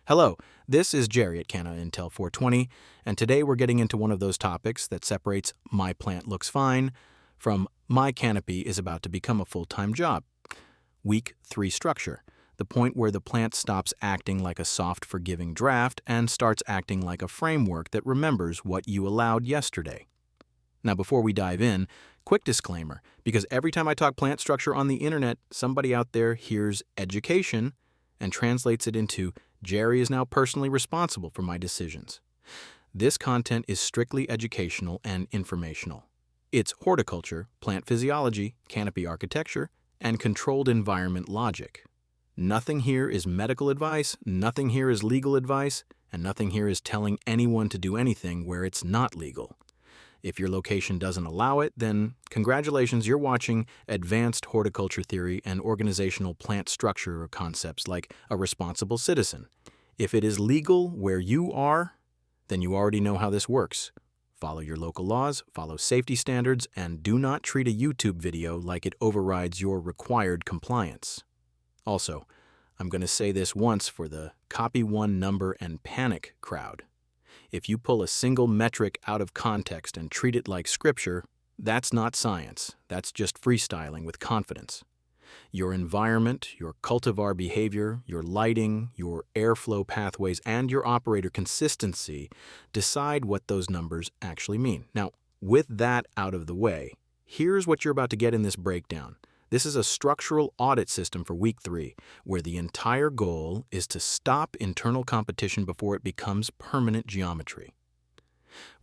Hello, this is Jerry at Canna Intel 420, and today we're getting into one of those topics that separates my plant looks fine from my canopy is about to become a full-time job. Week 3 structure, the point where the plant stops acting like a soft, forgiving draft and starts acting like a framework that remembers what you allowed yesterday. Now, before we dive in, quick disclaimer, because every time I talk plant structure on the internet, somebody out there hears education and translates it into Jerry is now personally responsible for my decisions. This content is strictly educational and informational. It's horticulture, plant physiology, canopy architecture, and controlled environment logic. Nothing here is medical advice, nothing here is legal advice, and nothing here is telling anyone to do anything where it's not legal. If your location doesn't allow it, then congratulations, you're watching advanced horticulture theory and organizational plant structure concepts like a responsible citizen. If it is legal where you are, then you already know how this works. Follow your local laws, follow safety standards, and do not treat a YouTube video like it overrides your required compliance. Also, I'm going to say this once for the copy one number and panic crowd. If you pull a single metric out of context and treat it like scripture, that's not science. That's just freestyling with confidence. Your environment, your cultivar behavior, your lighting, your airflow pathways, and your operator consistency decide what those numbers actually mean. Now, with that out of the way, here's what you're about to get in this breakdown. This is a structural audit system for week 3, where the entire goal is to stop internal competition before it becomes permanent geometry.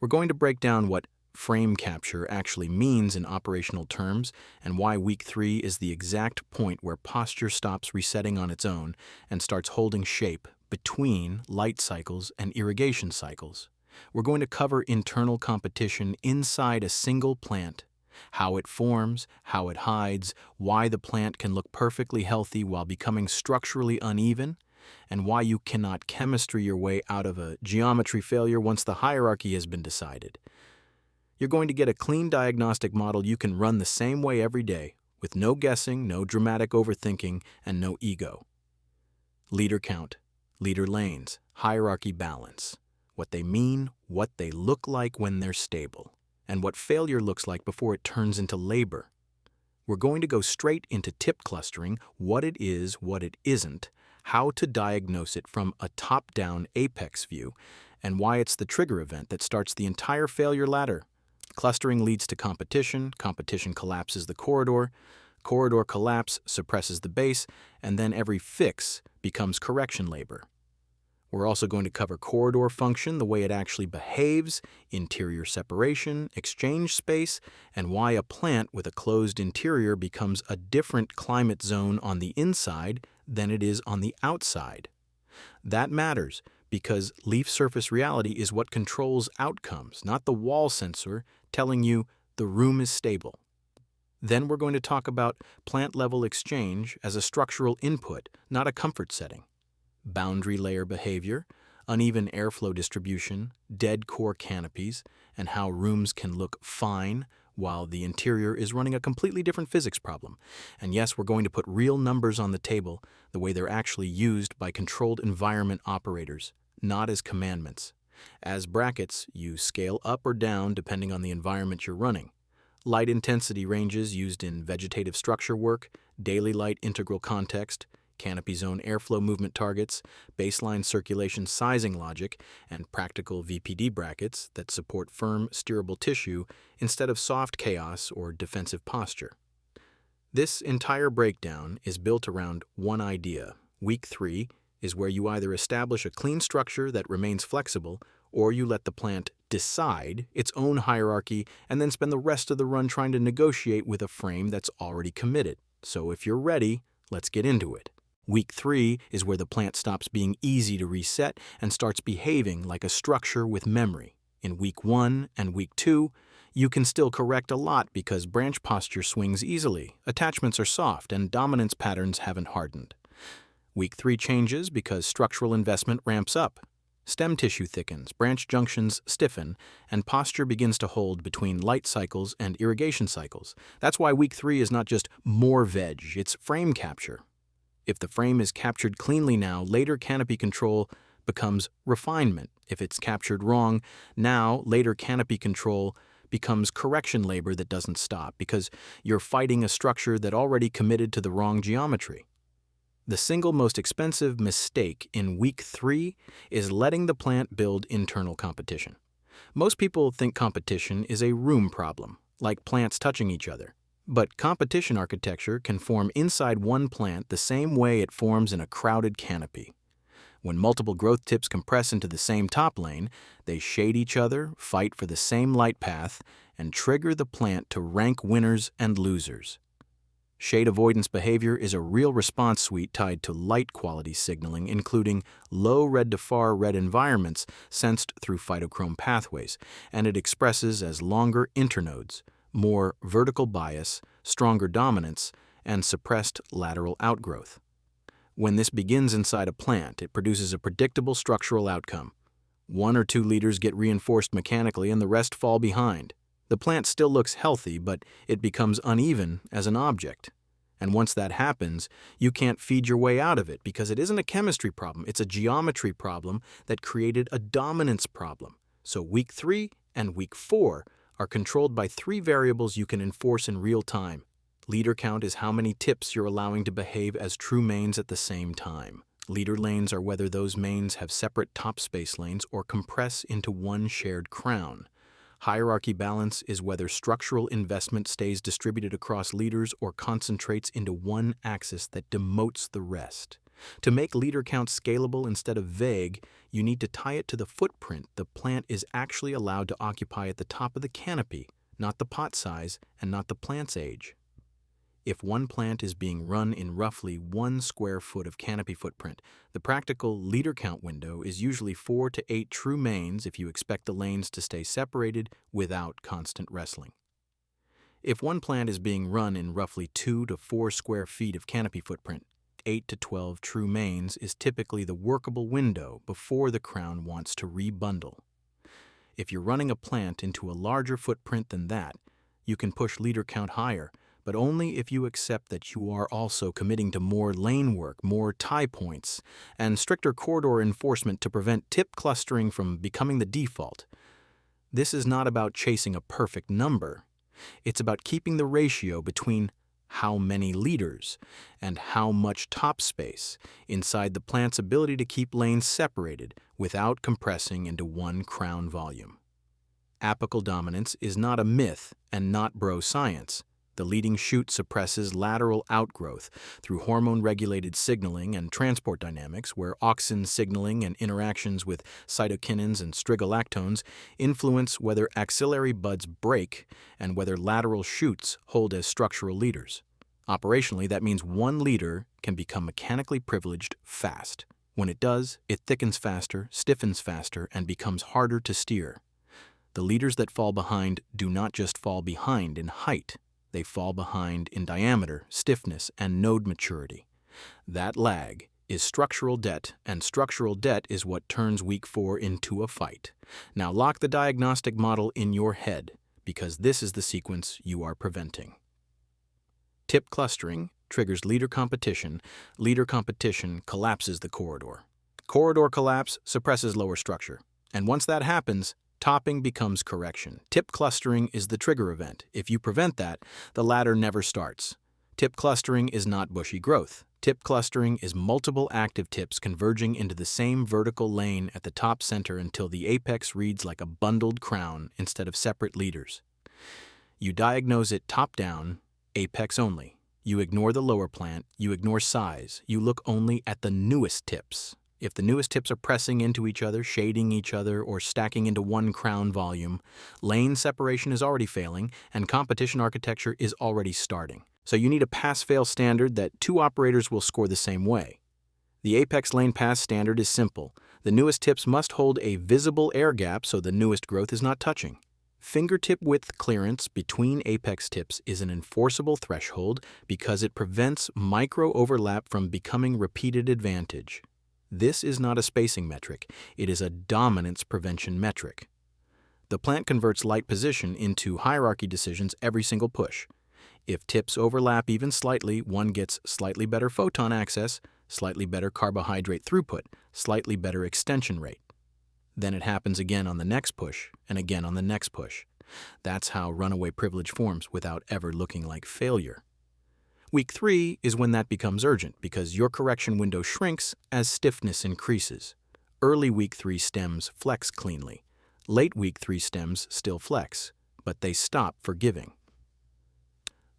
We're going to break down what frame capture actually means in operational terms and why week 3 is the exact point where posture stops resetting on its own and starts holding shape between light cycles and irrigation cycles. We're going to cover internal competition inside a single plant, how it forms, how it hides, why the plant can look perfectly healthy while becoming structurally uneven, and why you cannot chemistry your way out of a geometry failure once the hierarchy has been decided. You're going to get a clean diagnostic model you can run the same way every day, with no guessing, no dramatic overthinking, and no ego. Leader count, leader lanes, hierarchy balance, what they mean, what they look like when they're stable, and what failure looks like before it turns into labor. We're going to go straight into tip clustering, what it is, what it isn't, how to diagnose it from a top-down apex view, and why it's the trigger event that starts the entire failure ladder. Clustering leads to competition, competition collapses the corridor collapse suppresses the base, and then every fix becomes correction labor. We're also going to cover corridor function, the way it actually behaves, interior separation, exchange space, and why a plant with a closed interior becomes a different climate zone on the inside than it is on the outside. That matters because leaf surface reality is what controls outcomes, not the wall sensor telling you the room is stable. Then we're going to talk about plant-level exchange as a structural input, not a comfort setting. Boundary layer behavior, uneven airflow distribution, dead core canopies, and how rooms can look fine while the interior is running a completely different physics problem. And yes, we're going to put real numbers on the table the way they're actually used by controlled environment operators, not as commandments. As brackets, you scale up or down depending on the environment you're running. Light intensity ranges used in vegetative structure work, daily light integral context, canopy zone airflow movement targets, baseline circulation sizing logic, and practical VPD brackets that support firm, steerable tissue instead of soft chaos or defensive posture. This entire breakdown is built around one idea. Week 3 is where you either establish a clean structure that remains flexible, or you let the plant decide its own hierarchy and then spend the rest of the run trying to negotiate with a frame that's already committed. So if you're ready, let's get into it. Week 3 is where the plant stops being easy to reset and starts behaving like a structure with memory. In week 1 and week 2, you can still correct a lot because branch posture swings easily, attachments are soft, and dominance patterns haven't hardened. Week 3 changes because structural investment ramps up. Stem tissue thickens, branch junctions stiffen, and posture begins to hold between light cycles and irrigation cycles. That's why week 3 is not just more veg, it's frame capture. If the frame is captured cleanly now, later canopy control becomes refinement. If it's captured wrong, now later canopy control becomes correction labor that doesn't stop because you're fighting a structure that already committed to the wrong geometry. The single most expensive mistake in week 3 is letting the plant build internal competition. Most people think competition is a room problem, like plants touching each other. But competition architecture can form inside one plant the same way it forms in a crowded canopy. When multiple growth tips compress into the same top lane, they shade each other, fight for the same light path, and trigger the plant to rank winners and losers. Shade avoidance behavior is a real response suite tied to light quality signaling, including low red to far red environments sensed through phytochrome pathways, and it expresses as longer internodes, more vertical bias, stronger dominance, and suppressed lateral outgrowth. When this begins inside a plant, it produces a predictable structural outcome. 1 or 2 leaders get reinforced mechanically and the rest fall behind. The plant still looks healthy, but it becomes uneven as an object. And once that happens, you can't feed your way out of it because it isn't a chemistry problem, it's a geometry problem that created a dominance problem. So week 3 and week 4 are controlled by 3 variables you can enforce in real time. Leader count is how many tips you're allowing to behave as true mains at the same time. Leader lanes are whether those mains have separate top space lanes or compress into one shared crown. Hierarchy balance is whether structural investment stays distributed across leaders or concentrates into one axis that demotes the rest. To make leader count scalable instead of vague, you need to tie it to the footprint the plant is actually allowed to occupy at the top of the canopy, not the pot size and not the plant's age. If one plant is being run in roughly 1 square foot of canopy footprint, the practical leader count window is usually 4 to 8 true mains if you expect the lanes to stay separated without constant wrestling. If one plant is being run in roughly 2 to 4 square feet of canopy footprint, 8 to 12 true mains is typically the workable window before the crown wants to rebundle. If you're running a plant into a larger footprint than that, you can push leader count higher, but only if you accept that you are also committing to more lane work, more tie points, and stricter corridor enforcement to prevent tip clustering from becoming the default. This is not about chasing a perfect number. It's about keeping the ratio between how many leaders and how much top space inside the plant's ability to keep lanes separated without compressing into one crown volume. Apical dominance is not a myth and not bro science. The leading shoot suppresses lateral outgrowth through hormone-regulated signaling and transport dynamics, where auxin signaling and interactions with cytokinins and strigolactones influence whether axillary buds break and whether lateral shoots hold as structural leaders. Operationally, that means one leader can become mechanically privileged fast. When it does, it thickens faster, stiffens faster, and becomes harder to steer. The leaders that fall behind do not just fall behind in height. They fall behind in diameter, stiffness, and node maturity. That lag is structural debt, and structural debt is what turns week 4 into a fight. Now lock the diagnostic model in your head, because this is the sequence you are preventing. Tip clustering triggers leader competition collapses the corridor. Corridor collapse suppresses lower structure, and once that happens, topping becomes correction. Tip clustering is the trigger event. If you prevent that, the ladder never starts. Tip clustering is not bushy growth. Tip clustering is multiple active tips converging into the same vertical lane at the top center until the apex reads like a bundled crown instead of separate leaders. You diagnose it top-down, apex only. You ignore the lower plant, you ignore size, you look only at the newest tips. If the newest tips are pressing into each other, shading each other, or stacking into one crown volume, lane separation is already failing and competition architecture is already starting. So you need a pass-fail standard that 2 operators will score the same way. The apex lane pass standard is simple. The newest tips must hold a visible air gap so the newest growth is not touching. Fingertip width clearance between apex tips is an enforceable threshold because it prevents micro-overlap from becoming repeated advantage. This is not a spacing metric, it is a dominance prevention metric. The plant converts light position into hierarchy decisions every single push. If tips overlap even slightly, one gets slightly better photon access, slightly better carbohydrate throughput, slightly better extension rate. Then it happens again on the next push, and again on the next push. That's how runaway privilege forms without ever looking like failure. Week 3 is when that becomes urgent because your correction window shrinks as stiffness increases. Early week 3 stems flex cleanly. Late week 3 stems still flex, but they stop forgiving.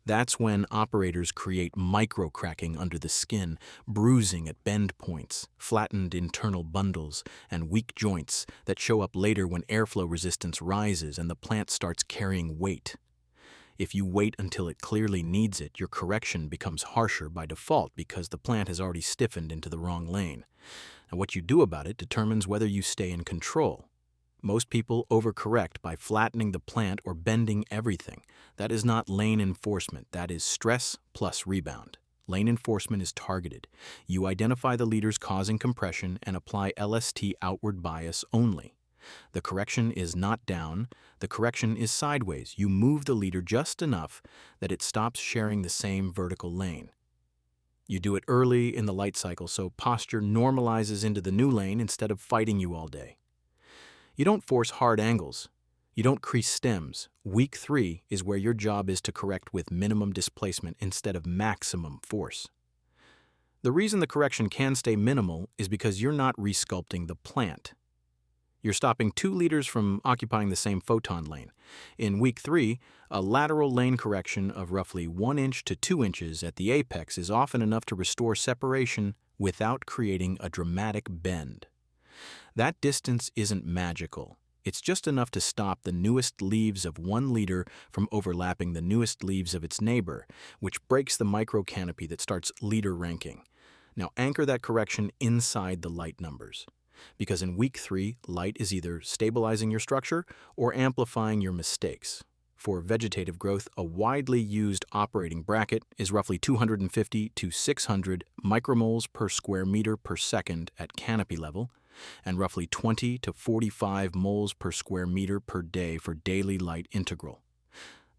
That's when operators create micro-cracking under the skin, bruising at bend points, flattened internal bundles, and weak joints that show up later when airflow resistance rises and the plant starts carrying weight. If you wait until it clearly needs it, your correction becomes harsher by default because the plant has already stiffened into the wrong lane. And what you do about it determines whether you stay in control. Most people overcorrect by flattening the plant or bending everything. That is not lane enforcement. That is stress plus rebound. Lane enforcement is targeted. You identify the leaders causing compression and apply LST outward bias only. The correction is not down. The correction is sideways. You move the leader just enough that it stops sharing the same vertical lane. You do it early in the light cycle so posture normalizes into the new lane instead of fighting you all day. You don't force hard angles. You don't crease stems. Week 3 is where your job is to correct with minimum displacement instead of maximum force. The reason the correction can stay minimal is because you're not resculpting the plant. You're stopping 2 leaders from occupying the same photon lane. In week 3, a lateral lane correction of roughly 1 inch to 2 inches at the apex is often enough to restore separation without creating a dramatic bend. That distance isn't magical. It's just enough to stop the newest leaves of one leader from overlapping the newest leaves of its neighbor, which breaks the microcanopy that starts leader ranking. Now anchor that correction inside the light numbers. Because in week 3, light is either stabilizing your structure or amplifying your mistakes. For vegetative growth, a widely used operating bracket is roughly 250 to 600 micromoles per square meter per second at canopy level, and roughly 20 to 45 moles per square meter per day for daily light integral.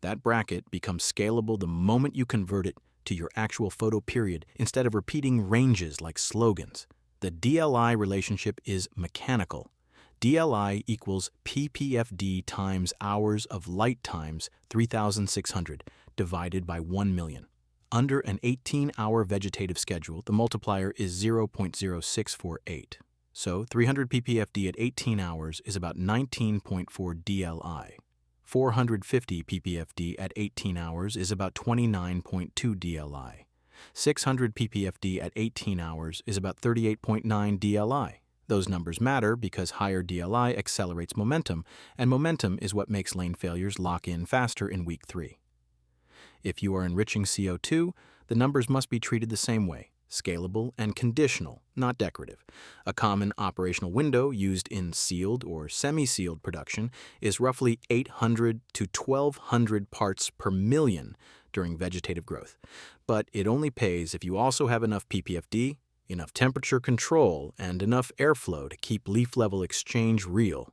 That bracket becomes scalable the moment you convert it to your actual photo period instead of repeating ranges like slogans. The DLI relationship is mechanical. DLI equals ppfd times hours of light times 3,600 divided by 1 million. Under an 18-hour vegetative schedule, the multiplier is 0.0648. So 300 ppfd at 18 hours is about 19.4 DLI. 450 ppfd at 18 hours is about 29.2 DLI. 600 ppfd at 18 hours is about 38.9 DLI. Those numbers matter because higher DLI accelerates momentum, and momentum is what makes lane failures lock in faster in week 3. If you are enriching CO2, the numbers must be treated the same way. Scalable and conditional, not decorative. A common operational window used in sealed or semi-sealed production is roughly 800 to 1200 parts per million during vegetative growth. But it only pays if you also have enough ppfd, enough temperature control, and enough airflow to keep leaf level exchange real.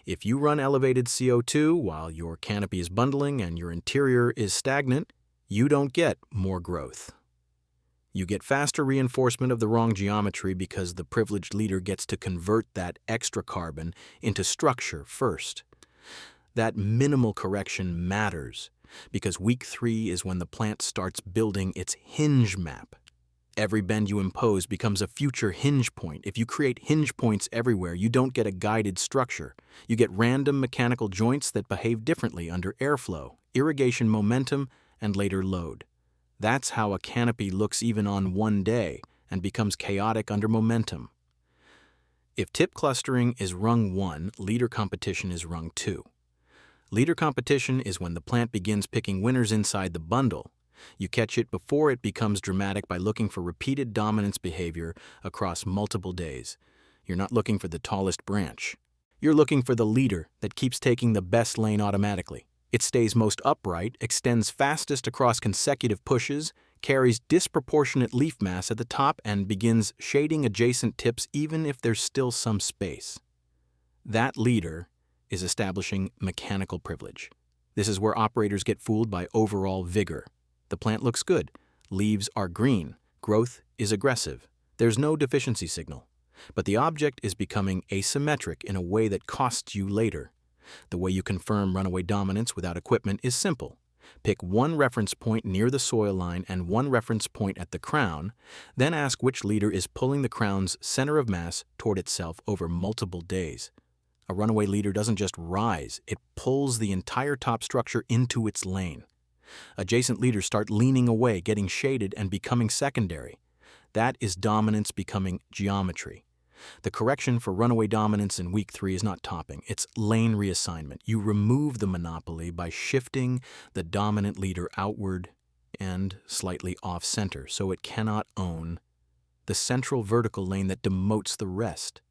If you run elevated CO2 while your canopy is bundling and your interior is stagnant, you don't get more growth. You get faster reinforcement of the wrong geometry because the privileged leader gets to convert that extra carbon into structure first. That minimal correction matters because week 3 is when the plant starts building its hinge map. Every bend you impose becomes a future hinge point. If you create hinge points everywhere, you don't get a guided structure. You get random mechanical joints that behave differently under airflow, irrigation momentum, and later load. That's how a canopy looks even on one day and becomes chaotic under momentum. If tip clustering is rung 1, leader competition is rung 2. Leader competition is when the plant begins picking winners inside the bundle. You catch it before it becomes dramatic by looking for repeated dominance behavior across multiple days. You're not looking for the tallest branch. You're looking for the leader that keeps taking the best lane automatically. It stays most upright, extends fastest across consecutive pushes, carries disproportionate leaf mass at the top, and begins shading adjacent tips even if there's still some space. That leader is establishing mechanical privilege. This is where operators get fooled by overall vigor. The plant looks good. Leaves are green. Growth is aggressive. There's no deficiency signal, but the object is becoming asymmetric in a way that costs you later. The way you confirm runaway dominance without equipment is simple. Pick one reference point near the soil line and one reference point at the crown, then ask which leader is pulling the crown's center of mass toward itself over multiple days. A runaway leader doesn't just rise, it pulls the entire top structure into its lane. Adjacent leaders start leaning away, getting shaded, and becoming secondary. That is dominance becoming geometry. The correction for runaway dominance in week 3 is not topping, it's lane reassignment. You remove the monopoly by shifting the dominant leader outward and slightly off-center so it cannot own the central vertical lane that demotes the rest.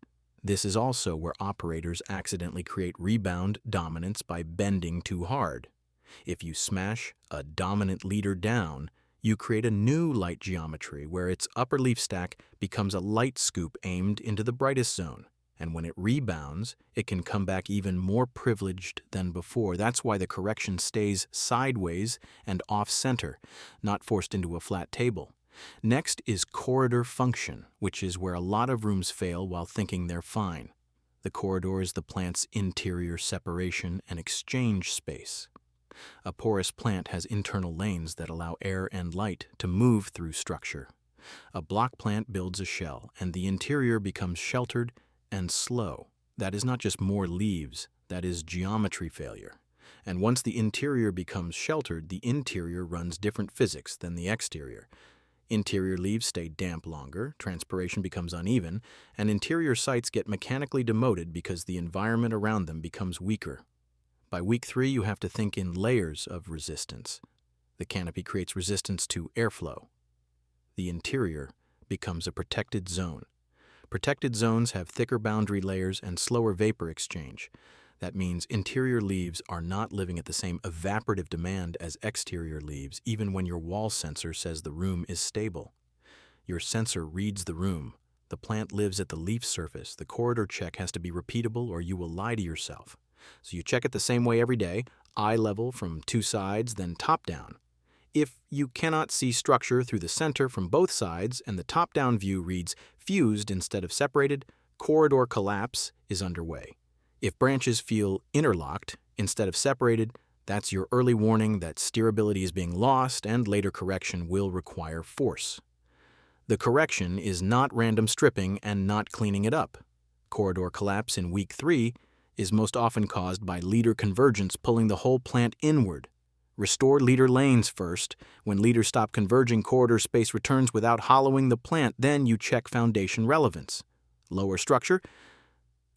This is also where operators accidentally create rebound dominance by bending too hard. If you smash a dominant leader down, you create a new light geometry where its upper leaf stack becomes a light scoop aimed into the brightest zone. And when it rebounds, it can come back even more privileged than before. That's why the correction stays sideways and off-center, not forced into a flat table. Next is corridor function, which is where a lot of rooms fail while thinking they're fine. The corridor is the plant's interior separation and exchange space. A porous plant has internal lanes that allow air and light to move through structure. A block plant builds a shell, and the interior becomes sheltered and slow. That is not just more leaves, that is geometry failure. And once the interior becomes sheltered, the interior runs different physics than the exterior. Interior leaves stay damp longer, transpiration becomes uneven, and interior sites get mechanically demoted because the environment around them becomes weaker. By week 3, you have to think in layers of resistance. The canopy creates resistance to airflow. The interior becomes a protected zone. Protected zones have thicker boundary layers and slower vapor exchange. That means interior leaves are not living at the same evaporative demand as exterior leaves, even when your wall sensor says the room is stable. Your sensor reads the room. The plant lives at the leaf surface. The corridor check has to be repeatable or you will lie to yourself. So you check it the same way every day, eye level from 2 sides, then top down. If you cannot see structure through the center from both sides and the top-down view reads fused instead of separated, corridor collapse is underway. If branches feel interlocked instead of separated, that's your early warning that steerability is being lost and later correction will require force. The correction is not random stripping and not cleaning it up. Corridor collapse in week 3 is most often caused by leader convergence pulling the whole plant inward. Restore leader lanes first. When leaders stop converging, corridor space returns without hollowing the plant. Then you check foundation relevance. Lower structure.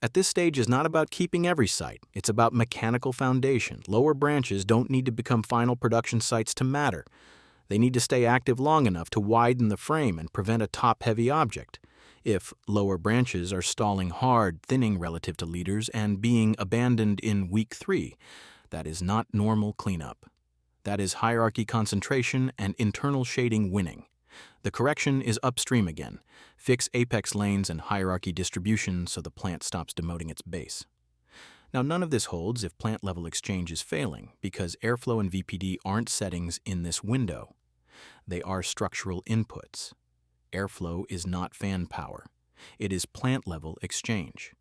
At this stage is not about keeping every site. It's about mechanical foundation. Lower branches don't need to become final production sites to matter. They need to stay active long enough to widen the frame and prevent a top-heavy object. If lower branches are stalling hard, thinning relative to leaders, and being abandoned in week 3, that is not normal cleanup. That is hierarchy concentration and internal shading winning. The correction is upstream again. Fix apex lanes and hierarchy distribution so the plant stops demoting its base. Now, none of this holds if plant-level exchange is failing, because airflow and VPD aren't settings in this window. They are structural inputs. Airflow is not fan power. It is plant-level exchange.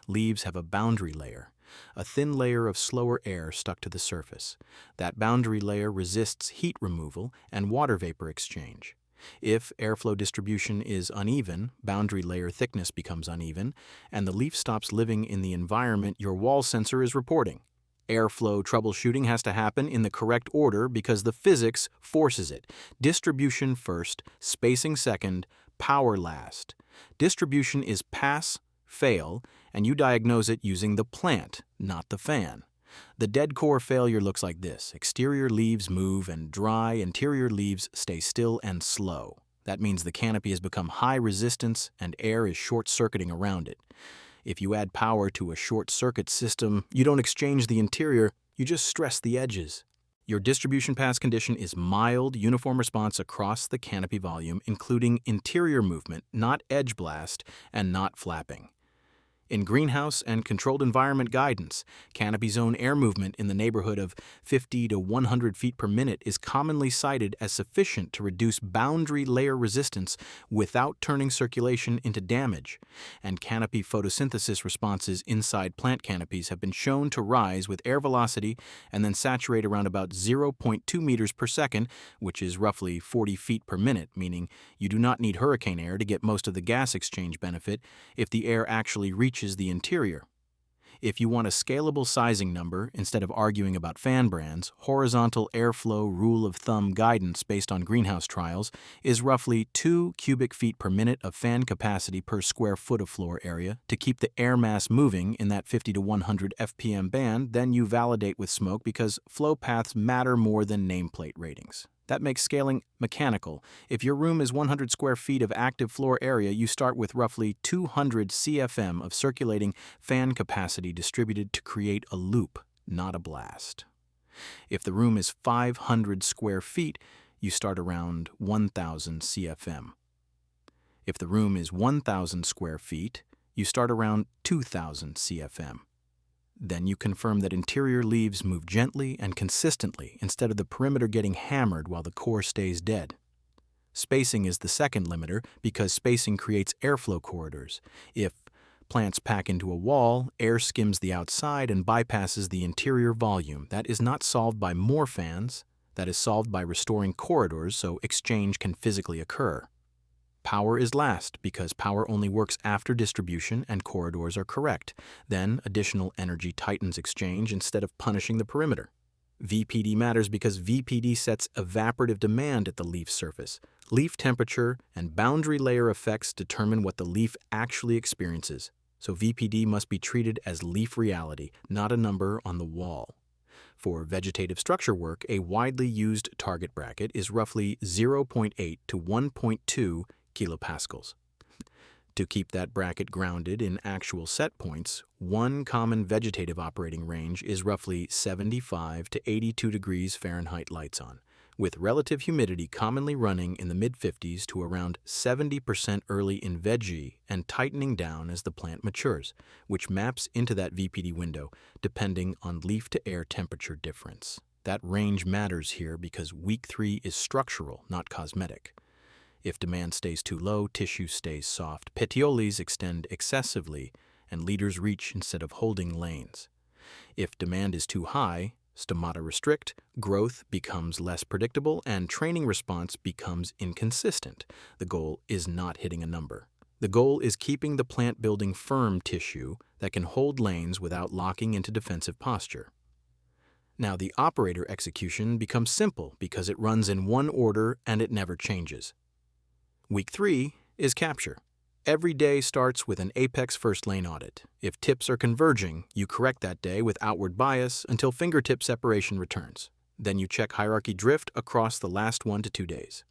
Leaves have a boundary layer, a thin layer of slower air stuck to the surface. That boundary layer resists heat removal and water vapor exchange. If airflow distribution is uneven, boundary layer thickness becomes uneven, and the leaf stops living in the environment your wall sensor is reporting. Airflow troubleshooting has to happen in the correct order because the physics forces it. Distribution first, spacing second, power last. Distribution is pass, fail, and you diagnose it using the plant, not the fan. The dead core failure looks like this. Exterior leaves move and dry, interior leaves stay still and slow. That means the canopy has become high resistance and air is short-circuiting around it. If you add power to a short-circuit system, you don't exchange the interior, you just stress the edges. Your distribution pass condition is mild, uniform response across the canopy volume, including interior movement, not edge blast, and not flapping. In greenhouse and controlled environment guidance, canopy zone air movement in the neighborhood of 50 to 100 feet per minute is commonly cited as sufficient to reduce boundary layer resistance without turning circulation into damage, and canopy photosynthesis responses inside plant canopies have been shown to rise with air velocity and then saturate around about 0.2 meters per second, which is roughly 40 feet per minute, meaning you do not need hurricane air to get most of the gas exchange benefit if the air actually reaches the interior. If you want a scalable sizing number, instead of arguing about fan brands, horizontal airflow rule of thumb guidance based on greenhouse trials is roughly 2 cubic feet per minute of fan capacity per square foot of floor area to keep the air mass moving in that 50 to 100 FPM band. Then you validate with smoke because flow paths matter more than nameplate ratings. That makes scaling mechanical. If your room is 100 square feet of active floor area, you start with roughly 200 CFM of circulating fan capacity distributed to create a loop, not a blast. If the room is 500 square feet, you start around 1,000 CFM. If the room is 1,000 square feet, you start around 2,000 CFM. Then you confirm that interior leaves move gently and consistently instead of the perimeter getting hammered while the core stays dead. Spacing is the second limiter because spacing creates airflow corridors. If plants pack into a wall, air skims the outside and bypasses the interior volume. That is not solved by more fans. That is solved by restoring corridors so exchange can physically occur. Power is last because power only works after distribution and corridors are correct. Then additional energy tightens exchange instead of punishing the perimeter. VPD matters because VPD sets evaporative demand at the leaf surface. Leaf temperature and boundary layer effects determine what the leaf actually experiences. So VPD must be treated as leaf reality, not a number on the wall. For vegetative structure work, a widely used target bracket is roughly 0.8 to 1.2 kilopascals. To keep that bracket grounded in actual set points, one common vegetative operating range is roughly 75 to 82 degrees Fahrenheit lights on, with relative humidity commonly running in the mid-50s to around 70% early in veggie and tightening down as the plant matures, which maps into that VPD window depending on leaf-to-air temperature difference. That range matters here because week 3 is structural, not cosmetic. If demand stays too low, tissue stays soft, petioles extend excessively, and leaders reach instead of holding lanes. If demand is too high, stomata restrict, growth becomes less predictable, and training response becomes inconsistent. The goal is not hitting a number. The goal is keeping the plant building firm tissue that can hold lanes without locking into defensive posture. Now the operator execution becomes simple because it runs in one order and it never changes. Week 3 is capture. Every day starts with an apex first lane audit. If tips are converging, you correct that day with outward bias until fingertip separation returns. Then you check hierarchy drift across the last 1 to 2 days.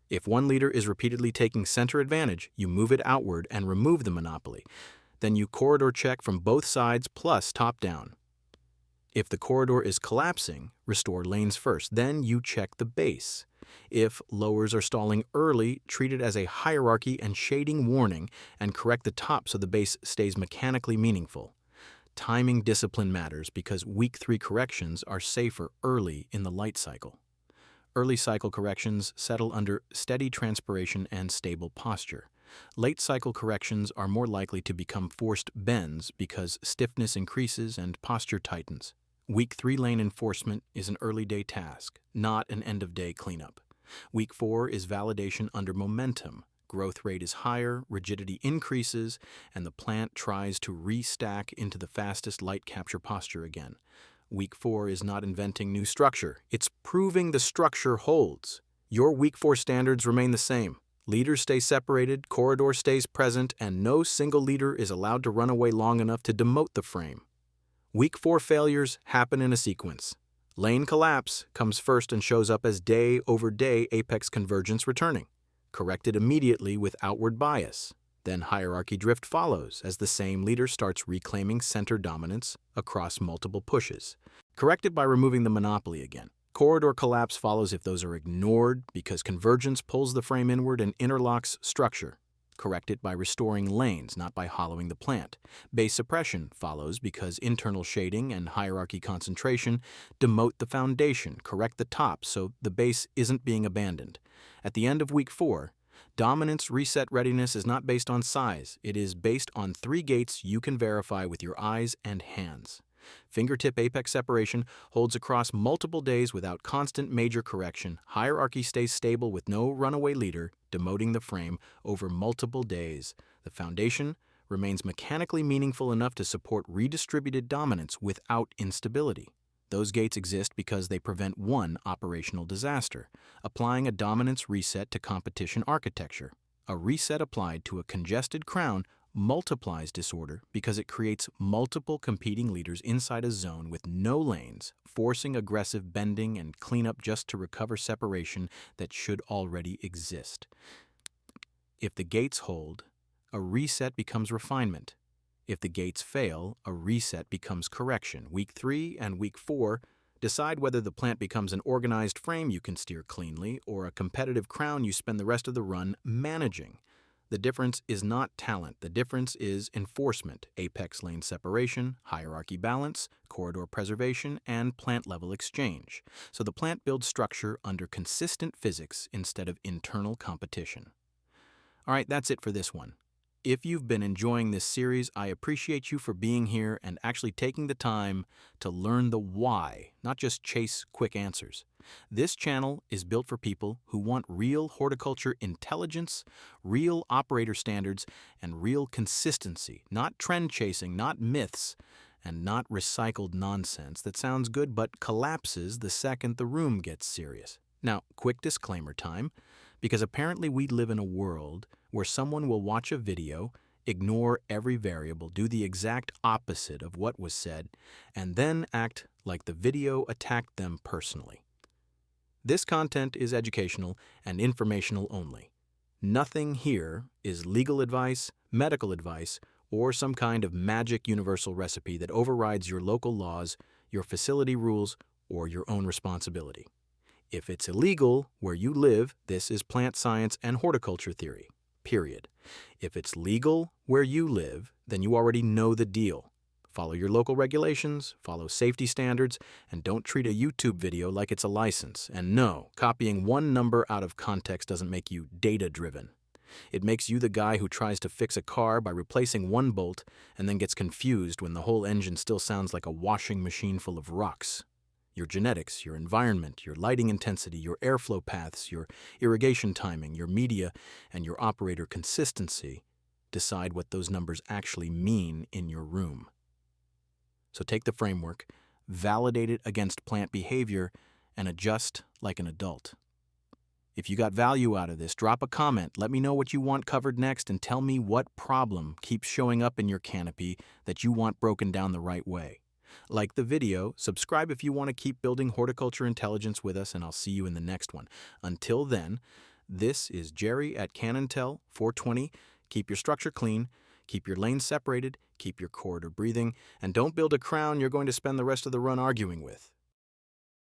If one leader is repeatedly taking center advantage, you move it outward and remove the monopoly. Then you corridor check from both sides plus top down. If the corridor is collapsing, restore lanes first. Then you check the base. If lowers are stalling early, treat it as a hierarchy and shading warning and correct the top so the base stays mechanically meaningful. Timing discipline matters because week 3 corrections are safer early in the light cycle. Early cycle corrections settle under steady transpiration and stable posture. Late cycle corrections are more likely to become forced bends because stiffness increases and posture tightens. Week 3 lane enforcement is an early day task, not an end of day cleanup. Week 4 is validation under momentum. Growth rate is higher, rigidity increases, and the plant tries to restack into the fastest light capture posture again. Week 4 is not inventing new structure, it's proving the structure holds. Your Week 4 standards remain the same. Leaders stay separated, corridor stays present, and no single leader is allowed to run away long enough to demote the frame. Week 4 failures happen in a sequence. Lane collapse comes first and shows up as day over day apex convergence returning, corrected immediately with outward bias. Then hierarchy drift follows as the same leader starts reclaiming center dominance across multiple pushes, corrected by removing the monopoly again. Corridor collapse follows if those are ignored because convergence pulls the frame inward and interlocks structure. Correct it by restoring lanes, not by hollowing the plant. Base suppression follows because internal shading and hierarchy concentration demote the foundation, correct the top so the base isn't being abandoned. At the end of week 4, dominance reset readiness is not based on size. It is based on 3 gates you can verify with your eyes and hands. Fingertip apex separation holds across multiple days without constant major correction. Hierarchy stays stable with no runaway leader demoting the frame over multiple days. The foundation remains mechanically meaningful enough to support redistributed dominance without instability. Those gates exist because they prevent one operational disaster, applying a dominance reset to competition architecture. A reset applied to a congested crown multiplies disorder because it creates multiple competing leaders inside a zone with no lanes, forcing aggressive bending and cleanup just to recover separation that should already exist. If the gates hold, a reset becomes refinement. If the gates fail, a reset becomes correction. Week 3 and week 4 decide whether the plant becomes an organized frame you can steer cleanly or a competitive crown you spend the rest of the run managing. The difference is not talent. The difference is enforcement, apex lane separation, hierarchy balance, corridor preservation, and plant-level exchange. So the plant builds structure under consistent physics instead of internal competition. All right, that's it for this one. If you've been enjoying this series, I appreciate you for being here and actually taking the time to learn the why, not just chase quick answers. This channel is built for people who want real horticulture intelligence, real operator standards, and real consistency, not trend chasing, not myths, and not recycled nonsense that sounds good but collapses the second the room gets serious. Now, quick disclaimer time, because apparently we live in a world where someone will watch a video, ignore every variable, do the exact opposite of what was said, and then act like the video attacked them personally. This content is educational and informational only. Nothing here is legal advice, medical advice, or some kind of magic universal recipe that overrides your local laws, your facility rules, or your own responsibility. If it's illegal where you live, this is plant science and horticulture theory, period. If it's legal where you live, then you already know the deal. Follow your local regulations, follow safety standards, and don't treat a YouTube video like it's a license. And no, copying one number out of context doesn't make you data-driven. It makes you the guy who tries to fix a car by replacing one bolt and then gets confused when the whole engine still sounds like a washing machine full of rocks. Your genetics, your environment, your lighting intensity, your airflow paths, your irrigation timing, your media, and your operator consistency decide what those numbers actually mean in your room. So take the framework, validate it against plant behavior, and adjust like an adult. If you got value out of this, drop a comment, let me know what you want covered next, and tell me what problem keeps showing up in your canopy that you want broken down the right way. Like the video, subscribe if you want to keep building horticulture intelligence with us, and I'll see you in the next one. Until then, this is Jerry at Cannontel 420. Keep your structure clean, keep your lanes separated, keep your corridor breathing, and don't build a crown you're going to spend the rest of the run arguing with.